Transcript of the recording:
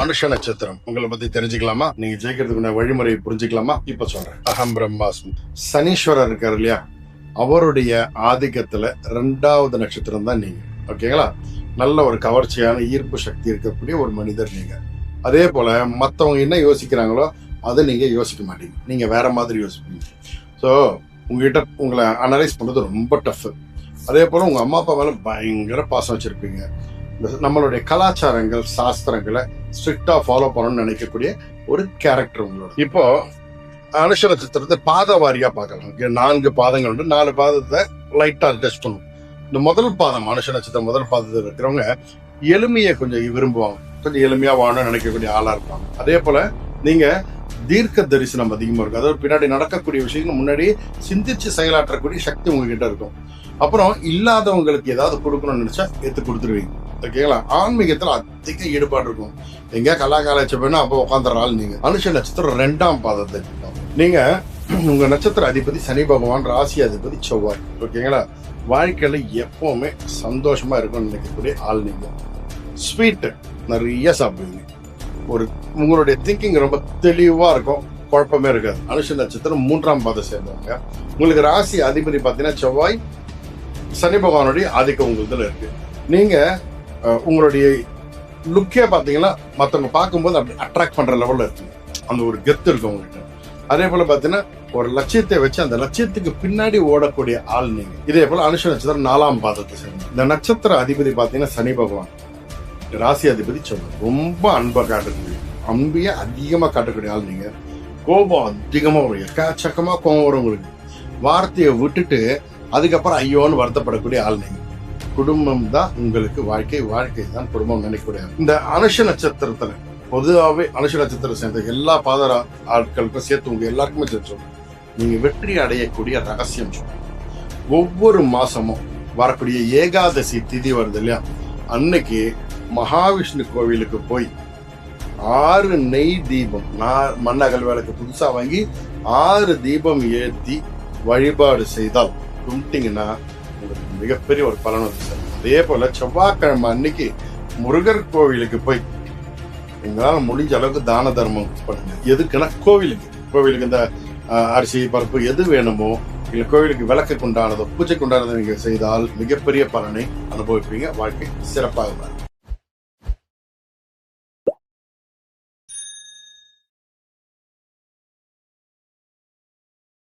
மனுஷ நட்சத்திரம் உங்களை பத்தி தெரிஞ்சுக்கலாமா? நீங்க ஜெயிக்கிறதுக்கு வழிமுறையை புரிஞ்சுக்கலாமா? இப்ப சொல்றேன். அகம் பிரம்மாஸ்மி. சனீஸ்வரர் இருக்காரு இல்லையா, அவருடைய ஆதிக்கத்துல 2வது நட்சத்திரம் தான் நீங்க. ஓகேங்களா? நல்ல ஒரு கவர்ச்சியான ஈர்ப்பு சக்தி இருக்கக்கூடிய ஒரு மனிதர் நீங்க. அதே போல மத்தவங்க என்ன யோசிக்கிறாங்களோ அதை நீங்க யோசிக்க மாட்டீங்க, நீங்க வேற மாதிரி யோசிப்பீங்க. ஸோ உங்ககிட்ட உங்களை அனலைஸ் பண்றது ரொம்ப டஃப். அதே போல உங்க அம்மா அப்பா மேல பயங்கர பாசம் வச்சிருப்பீங்க. நம்மளுடைய கலாச்சாரங்கள் சாஸ்திரங்களை ஸ்ட்ரிக்டா ஃபாலோ பண்ணணும்னு நினைக்கக்கூடிய ஒரு கேரக்டர் உங்களோட. இப்போ அனுஷ நட்சத்திரத்தை பாத வாரியா பார்க்கலாம். 4 பாதங்கள் உண்டு. 4 பாதத்தை லைட்டா டச் பண்ணும். இந்த முதல் பாதம் அனுஷ நட்சத்திரம் முதல் பாதத்தில் இருக்கிறவங்க எளிமையை கொஞ்சம் விரும்புவாங்க, கொஞ்சம் எளிமையா வாழணும்னு நினைக்கக்கூடிய ஆளா இருப்பாங்க. அதே போல நீங்க தீர்க்க தரிசனம் அதிகமா இருக்கும். அதாவது பின்னாடி நடக்கக்கூடிய விஷயங்கள் முன்னாடி சிந்திச்சு செயலாற்றக்கூடிய சக்தி உங்ககிட்ட இருக்கும். அப்புறம் இல்லாதவங்களுக்கு ஏதாவது கொடுக்கணும்னு நினைச்சா எடுத்து கொடுத்துருவீங்க. ஓகேங்களா? ஆன்மீகத்துல அதிக ஈடுபாடு இருக்கும். எங்க கலாகாலச்ச வேணும் அப்போ உட்காந்துற ஆள் நீங்க. அனுஷ நட்சத்திரம் 2ஆம் பாதத்தை நீங்க. உங்க நட்சத்திர அதிபதி சனி பகவான், ராசி அதிபதி செவ்வாய். ஓகேங்களா? வாழ்க்கையில எப்பவுமே சந்தோஷமா இருக்கும்னு நினைக்கக்கூடிய ஆள் நீங்க. ஸ்வீட் நிறைய சாப்பிடுவீங்க. ஒரு உங்களுடைய திங்கிங் ரொம்ப தெளிவா இருக்கும், குழப்பமே இருக்காது. அனுஷ நட்சத்திரம் 3ஆம் பாதத்தை சேர்ந்தவங்க. உங்களுக்கு ராசி அதிபதி பார்த்தீங்கன்னா செவ்வாய், சனி பகவானுடைய ஆதிக்கம் உங்களுதுல இருக்கு. நீங்க உங்களுடைய லுக்கே பார்த்தீங்கன்னா மற்றவங்க பார்க்கும்போது அப்படி அட்ராக்ட் பண்ற லெவல்ல இருக்கு. அந்த ஒரு கெத்து இருக்கு உங்ககிட்ட. அதே போல பார்த்தீங்கன்னா ஒரு லட்சியத்தை வச்சு அந்த லட்சியத்துக்கு பின்னாடி ஓடக்கூடிய ஆள் நீங்க. இதே போல அனுஷ நட்சத்திரம் 4ஆம் பாதத்தை சேர்ந்த இந்த நட்சத்திர அதிபதி பார்த்தீங்கன்னா சனி பகவான், ராசி அதிபதி செவ்வாய். ரொம்ப அன்பை காட்டக்கூடிய, அம்பிய அதிகமா காட்டக்கூடிய ஆள் நீங்க. கோபம் அதிகமா வரும், எக்காச்சக்கமா கோபம் வரும் உங்களுக்கு. வார்த்தையை விட்டுட்டு அதுக்கப்புறம் ஐயோன்னு வருத்தப்படக்கூடிய ஆள் நீங்க. குடும்பம் தான் உங்களுக்கு வாழ்க்கை, வாழ்க்கை தான் குடும்பம் நினைக்கக்கூடிய. இந்த அனுஷ நட்சத்திரத்துல பொதுவாகவே அனுஷ நட்சத்திரம் சேர்ந்த எல்லா பாத ஆட்களுக்கும் சேர்த்து உங்க எல்லாருக்குமே சேர்த்து நீங்க வெற்றி அடையக்கூடிய ரகசியம் சொல்லுங்க. ஒவ்வொரு மாசமும் வரக்கூடிய ஏகாதசி திதி வருது இல்லையா, அன்னைக்கு மகாவிஷ்ணு கோவிலுக்கு போய் 6 நெய் தீபம், மண்ணகல் விளக்கு புதுசா வாங்கி 6 தீபம் ஏற்றி வழிபாடு செய்தால் கும்பிட்டீங்கன்னா உங்களுக்கு மிகப்பெரிய ஒரு பலன் வந்து சார். அதே போல செவ்வாய்க்கிழமை அன்னைக்கு முருகர் கோவிலுக்கு போய் எங்களால் முடிஞ்ச அளவுக்கு தான தர்மம் பண்ணுங்க. எதுக்குன்னா கோவிலுக்கு இந்த அரிசி பருப்பு எது வேணுமோ, இல்லை கோவிலுக்கு விளக்குக்கு உண்டானதோ பூஜைக்கு உண்டானதோ நீங்க செய்தால் மிகப்பெரிய பலனை அனுபவிப்பீங்க. வாழ்க்கை சிறப்பாக